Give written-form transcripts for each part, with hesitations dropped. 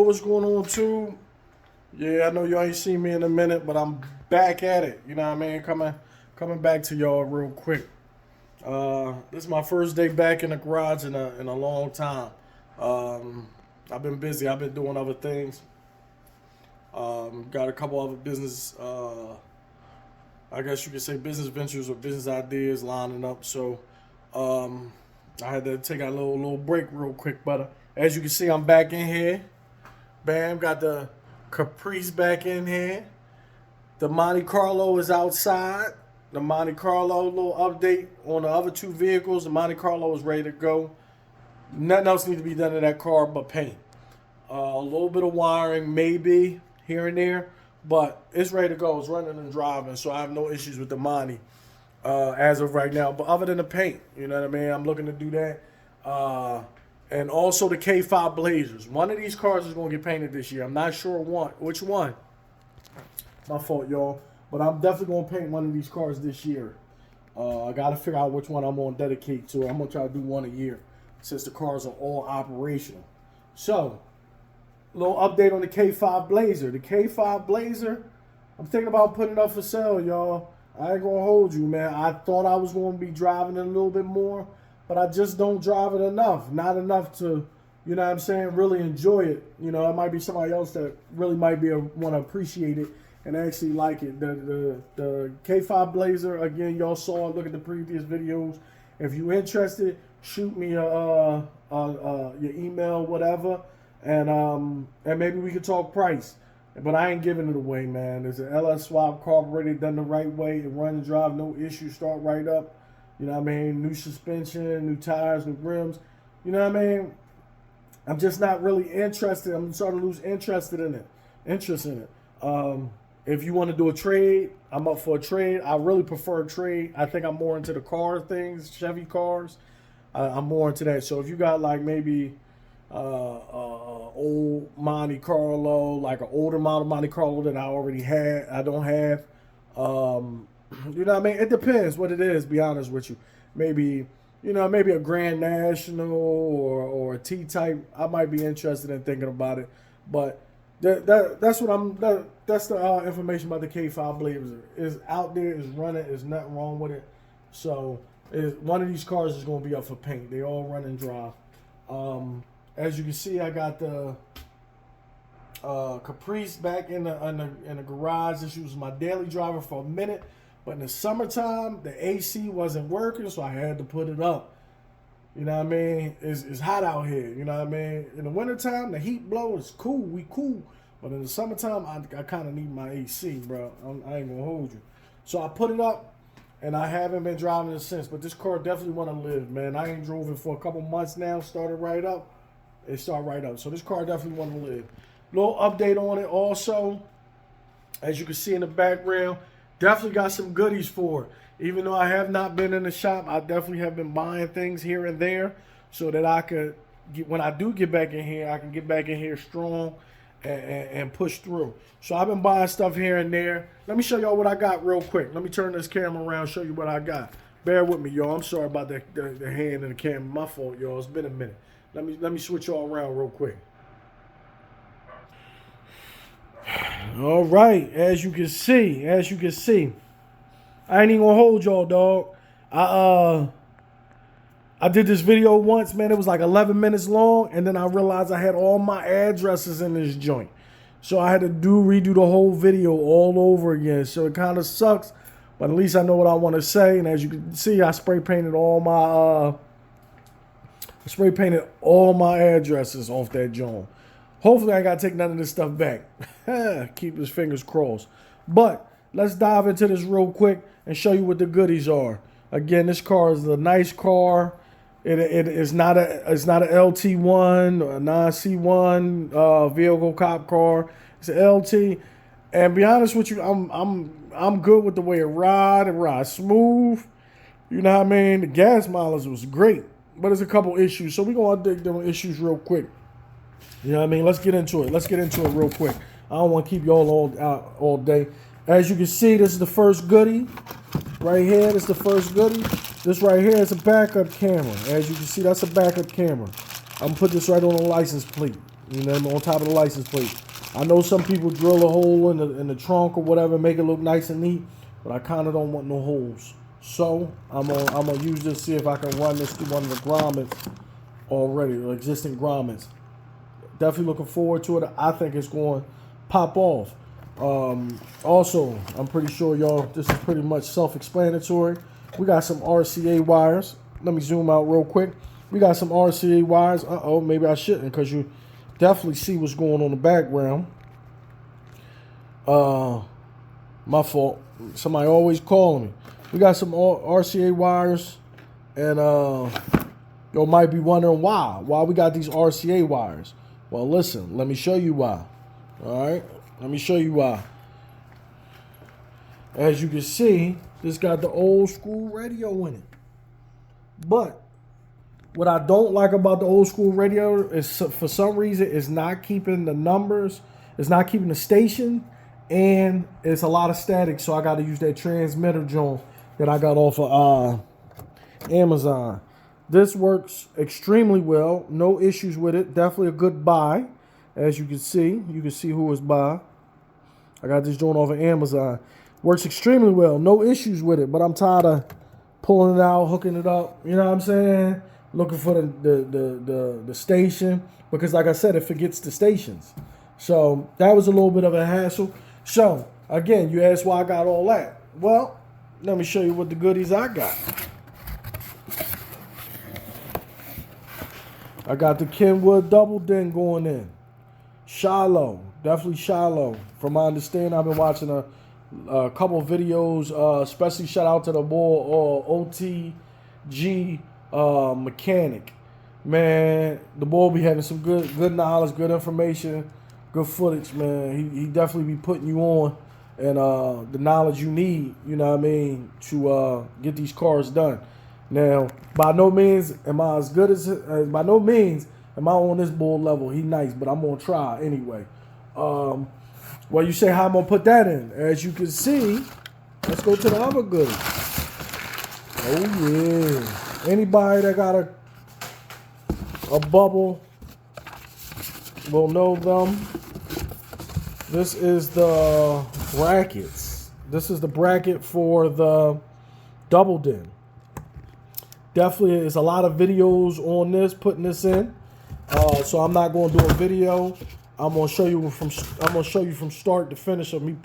what's going on too? Yeah, I know y'all ain't seen me in a minute, but I'm back at it. You know what I mean? Coming back to y'all real quick. This is my first day back in the garage in a long time. I've been busy. I've been doing other things. Got a couple other business, I guess you could say business ventures or business ideas lining up. So I had to take a little break real quick. But as you can see, I'm back in here. Bam, got the Caprice back in here. The Monte Carlo is outside. The Monte Carlo, little update on the other two vehicles. The Monte Carlo is ready to go. Nothing else needs to be done to that car but paint. A little bit of wiring, maybe, here and there. But it's ready to go. It's running and driving, so I have no issues with the Monte as of right now. But other than the paint, you know what I mean? I'm looking to do that. And also the K5 Blazers. One of these cars is going to get painted this year. I'm not sure which one. My fault, y'all. But I'm definitely going to paint one of these cars this year. I got to figure out which one I'm going to dedicate to. I'm going to try to do one a year since the cars are all operational. So, a little update on the K5 Blazer. The K5 Blazer, I'm thinking about putting it up for sale, y'all. I ain't going to hold you, man. I thought I was going to be driving it a little bit more, but I just don't drive it enough. Not enough to, you know what I'm saying, really enjoy it. You know, it might be somebody else that really might want to appreciate it and actually like it. The K5 Blazer, again, y'all saw it. Look at the previous videos. If you're interested, shoot me your email, whatever, and maybe we could talk price. But I ain't giving it away, man. It's an LS swap carbureted, done the right way. It run and drive, no issue, start right up. You know what I mean? New suspension, new tires, new rims. You know what I mean? I'm just not really interested. I'm starting to lose interest in it. If you want to do a trade, I'm up for a trade. I really prefer a trade. I think I'm more into the car things, Chevy cars. I'm more into that. So if you got like maybe old Monte Carlo, like an older model Monte Carlo that I don't have. You know what I mean? It depends what it is, be honest with you. Maybe, you know, maybe a Grand National or a T-Type. I might be interested in thinking about it. But that's the information about the K5 Blazer. It's out there, it's running, there's nothing wrong with it. So one of these cars is going to be up for paint. They all run and drive. As you can see, I got the Caprice back in the garage. This was my daily driver for a minute. But in the summertime, the AC wasn't working, so I had to put it up. You know what I mean? It's hot out here. You know what I mean? In the wintertime, the heat blow is cool. We cool. But in the summertime, I kind of need my AC, bro. I ain't going to hold you. So I put it up, and I haven't been driving it since. But this car definitely want to live, man. I ain't drove it for a couple months now. Started right up. It started right up. So this car definitely want to live. Little update on it also. As you can see in the background, definitely got some goodies for it. Even though I have not been in the shop, I definitely have been buying things here and there so that I could, when I do get back in here, I can get back in here strong and push through. So I've been buying stuff here and there. Let me show y'all what I got real quick. Let me turn this camera around, show you what I got. Bear with me, y'all. I'm sorry about the hand in the camera. My fault, y'all. It's been a minute. Let me switch y'all around real quick. All right, as you can see, I ain't even gonna hold y'all, dog. I did this video once, man. It was like 11 minutes long, and then I realized I had all my addresses in this joint, so I had to redo the whole video all over again. So it kind of sucks, but at least I know what I want to say. And as you can see, I spray painted all my addresses off that joint. Hopefully, I got to take none of this stuff back. Keep his fingers crossed. But let's dive into this real quick and show you what the goodies are. Again, this car is a nice car. It is not a LT1 or a non-C1 vehicle cop car. It's an LT. And be honest with you, I'm good with the way it rides. It rides smooth. You know what I mean? The gas mileage was great, but there's a couple issues. So we're gonna dig them issues real quick. You know what I mean? Let's get into it. Real quick. I don't want to keep you all out all day. As you can see, this is the first goodie. Right here, this is the first goodie. This right here is a backup camera. As you can see, that's a backup camera. I'm going to put this right on the license plate. You know, on top of the license plate. I know some people drill a hole in the trunk or whatever, make it look nice and neat, but I kind of don't want no holes. So I'm gonna use this, see if I can run this through one of the grommets already, or existing grommets. Definitely looking forward to it. I think it's going to pop off. Also, I'm pretty sure y'all, this is pretty much self-explanatory. We got some RCA wires. Let me zoom out real quick. We got some RCA wires. Uh-oh, maybe I shouldn't, because you definitely see what's going on in the background. My fault. Somebody always calling me. We got some RCA wires, and you might be wondering why we got these RCA wires. Well, listen, let me show you why. All right, let me show you why. As you can see, this got the old school radio in it. But what I don't like about the old school radio is, for some reason, it's not keeping the numbers, it's not keeping the station, and it's a lot of static. So I got to use that transmitter joint that I got off of Amazon. This works extremely well. No issues with it. Definitely a good buy. As you can see who is by. I got this joint off of Amazon. Works extremely well. No issues with it. But I'm tired of pulling it out, hooking it up. You know what I'm saying? Looking for the station. Because like I said, it forgets the stations. So that was a little bit of a hassle. So again, you asked why I got all that. Well, let me show you what the goodies I got. I got the Kenwood double din going in. Shallow. Definitely shallow. From my understanding, I've been watching a couple of videos, especially shout out to the boy OTG Mechanic. Man, the boy be having some good knowledge, good information, good footage, man. He definitely be putting you on and the knowledge you need, you know what I mean, to get these cars done. Now, by no means am I as good as by no means am I on this bull level. He nice, but I'm gonna try anyway. Well, you say how I'm gonna put that in? As you can see, let's go to the other goodies. Oh yeah, anybody that got a bubble will know them. This is the brackets. This is the bracket for the double din. Definitely, there's a lot of videos on this, putting this in. So I'm not going to do a video. I'm going to show you from start to finish of me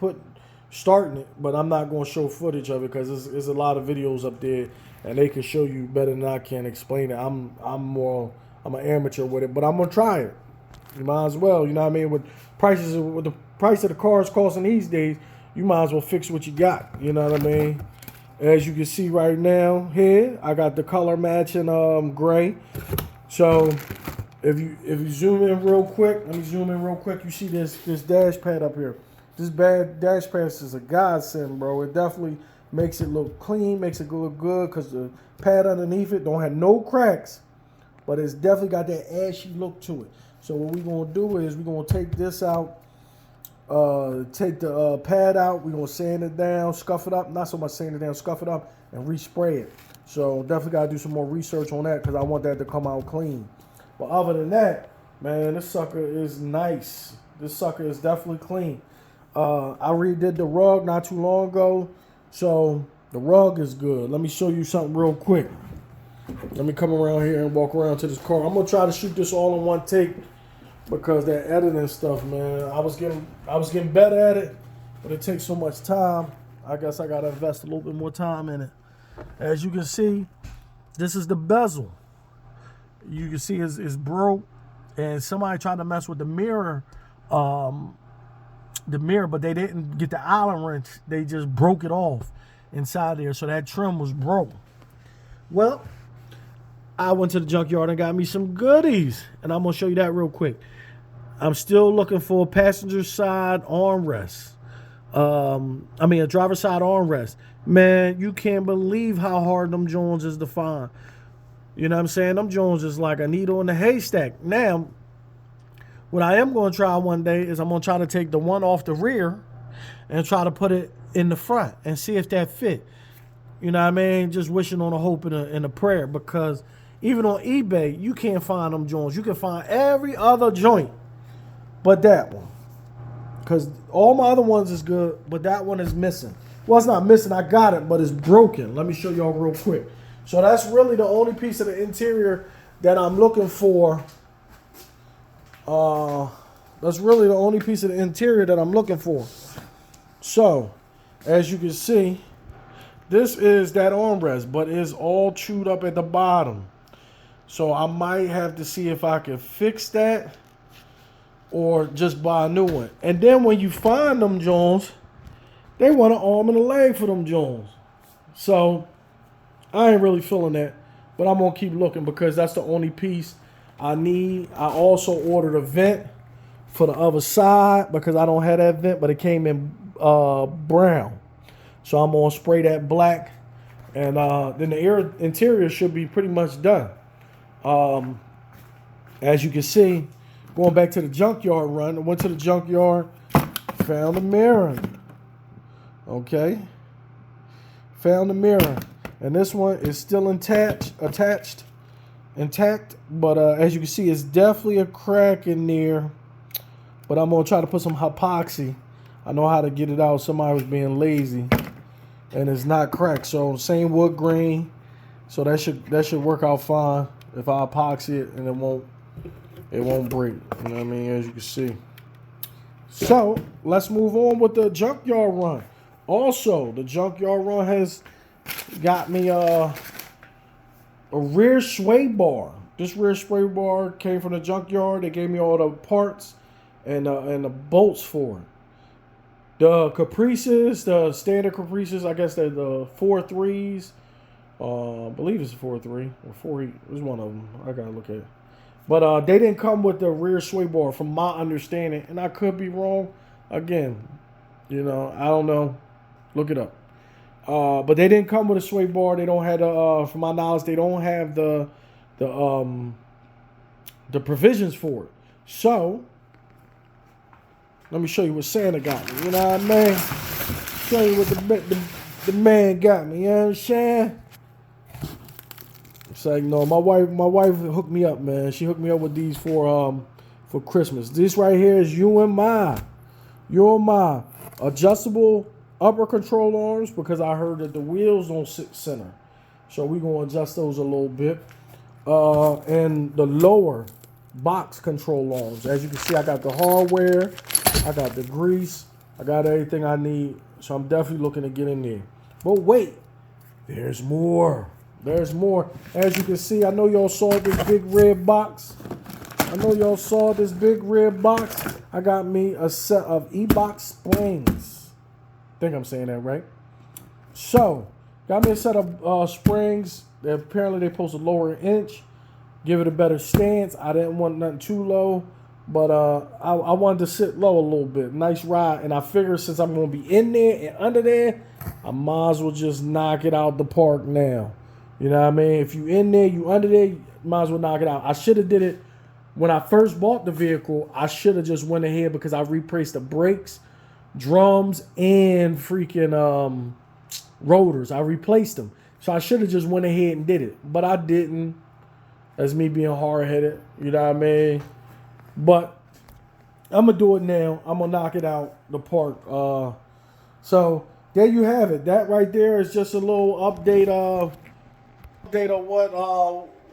starting it, but I'm not going to show footage of it because there's a lot of videos up there, and they can show you better than I can explain it. I'm an amateur with it, but I'm gonna try it. You might as well, you know what I mean? With the price of the cars costing these days, you might as well fix what you got. You know what I mean? As you can see right now here, I got the color matching gray. So if you zoom in real quick, let me zoom in real quick. You see this dash pad up here. This dash pad is a godsend, bro. It definitely makes it look clean, makes it look good because the pad underneath it don't have no cracks, but it's definitely got that ashy look to it. So what we're gonna do is we're gonna take this out. Take the pad out. We're going to sand it down, scuff it up. Not so much sand it down, scuff it up, and respray it. So definitely got to do some more research on that because I want that to come out clean. But other than that, man, this sucker is nice. This sucker is definitely clean. I redid the rug not too long ago, so the rug is good. Let me show you something real quick. Let me come around here and walk around to this car. I'm going to try to shoot this all in one take. Because that editing stuff, man, I was getting better at it, but it takes so much time. I guess I gotta invest a little bit more time in it. As you can see, this is the bezel. You can see it's broke, and somebody tried to mess with the mirror, but they didn't get the Allen wrench. They just broke it off inside there, so that trim was broke. Well, I went to the junkyard and got me some goodies, and I'm gonna show you that real quick. I'm still looking for a passenger side armrest. A driver side armrest. Man, you can't believe how hard them Jones is to find. You know what I'm saying? Them Jones is like a needle in a haystack. Now, what I am going to try one day is I'm going to try to take the one off the rear and try to put it in the front and see if that fit. You know what I mean? Just wishing on a hope and a prayer, because even on eBay, you can't find them joints. You can find every other joint but that one. Because all my other ones is good, but that one is missing. Well, it's not missing. I got it, but it's broken. Let me show y'all real quick. So that's really the only piece of the interior that I'm looking for. That's really the only piece of the interior that I'm looking for. So, as you can see, this is that armrest, but it's all chewed up at the bottom. So I might have to see if I can fix that or just buy a new one. And then when you find them Jones, they want an arm and a leg for them Jones. So I ain't really feeling that, but I'm gonna keep looking because that's the only piece I need. I also ordered a vent for the other side because I don't have that vent, but it came in brown. So I'm gonna spray that black, and then the interior should be pretty much done. As you can see, going back to the junkyard run, I went to the junkyard, found a mirror. Okay, found the mirror, and this one is still intact, but as you can see, it's definitely a crack in there. But I'm gonna try to put some epoxy. I know how to get it out. Somebody was being lazy, and it's not cracked. So same wood grain, so that should work out fine if I epoxy it, and it won't break. You know what I mean? As you can see. So let's move on with the junkyard run. Also, the junkyard run has got me a rear sway bar. This rear sway bar came from the junkyard. They gave me all the parts and the bolts for it. The caprices, the standard caprices, I guess they're the 4.3s. I believe it's a 4.3 or 4. It was one of them. I gotta look at it. But they didn't come with the rear sway bar, from my understanding, and I could be wrong. Again, you know, I don't know. Look it up. But they didn't come with a sway bar. They don't have the, from my knowledge, they don't have the provisions for it. So let me show you what Santa got me. You know what I mean? Show you what the man got me. You know what I'm saying? It's like, no, my wife hooked me up, man. She hooked me up with these for Christmas. This right here is your adjustable upper control arms, because I heard that the wheels don't sit center. So we're going to adjust those a little bit. And the lower box control arms. As you can see, I got the hardware, I got the grease, I got everything I need. So I'm definitely looking to get in there. But wait, there's more. There's more. As you can see, I know y'all saw this big red box. I got me a set of E-box springs. I think I'm saying that right. So, got me a set of springs. Apparently, they're supposed to lower an inch, give it a better stance. I didn't want nothing too low, but I wanted to sit low a little bit. Nice ride. And I figured since I'm going to be in there and under there, I might as well just knock it out the park now. You know what I mean? If you in there, you under there, you might as well knock it out. I should have did it when I first bought the vehicle. I should have just went ahead because I replaced the brakes, drums, and freaking rotors. I replaced them. So I should have just went ahead and did it. But I didn't. That's me being hard-headed. You know what I mean? But I'm going to do it now. I'm going to knock it out the park. So there you have it. That right there is just a little update of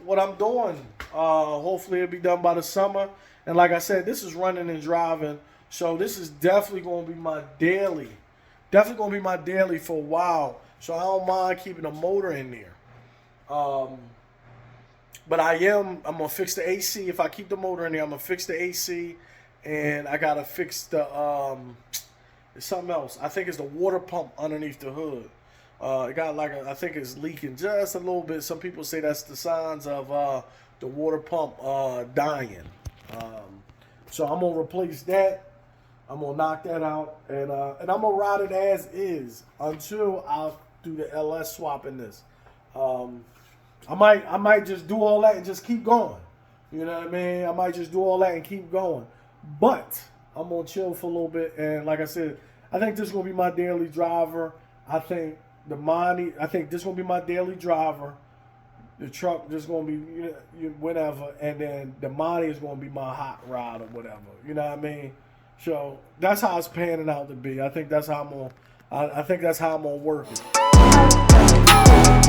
what I'm doing. Hopefully it'll be done by the summer. And like I said, this is running and driving. So this is definitely going to be my daily. Definitely going to be my daily for a while. So I don't mind keeping a motor in there. But I'm going to fix the AC. If I keep the motor in there, I'm going to fix the AC. And I got to fix the, it's something else. I think it's the water pump underneath the hood. It got like, I think it's leaking just a little bit. Some people say that's the signs of the water pump dying. So I'm going to replace that. I'm going to knock that out. And I'm going to ride it as is until I do the LS swap in this. I might just do all that and just keep going. You know what I mean? I might just do all that and keep going. But I'm going to chill for a little bit. And like I said, I think this is going to be my daily driver. I think this is going to be my daily driver. The truck just gonna be whatever, and then the money is gonna be my hot rod or whatever. You know what I mean? So that's how it's panning out to be. I think that's how I'm gonna. I think that's how I'm gonna work it.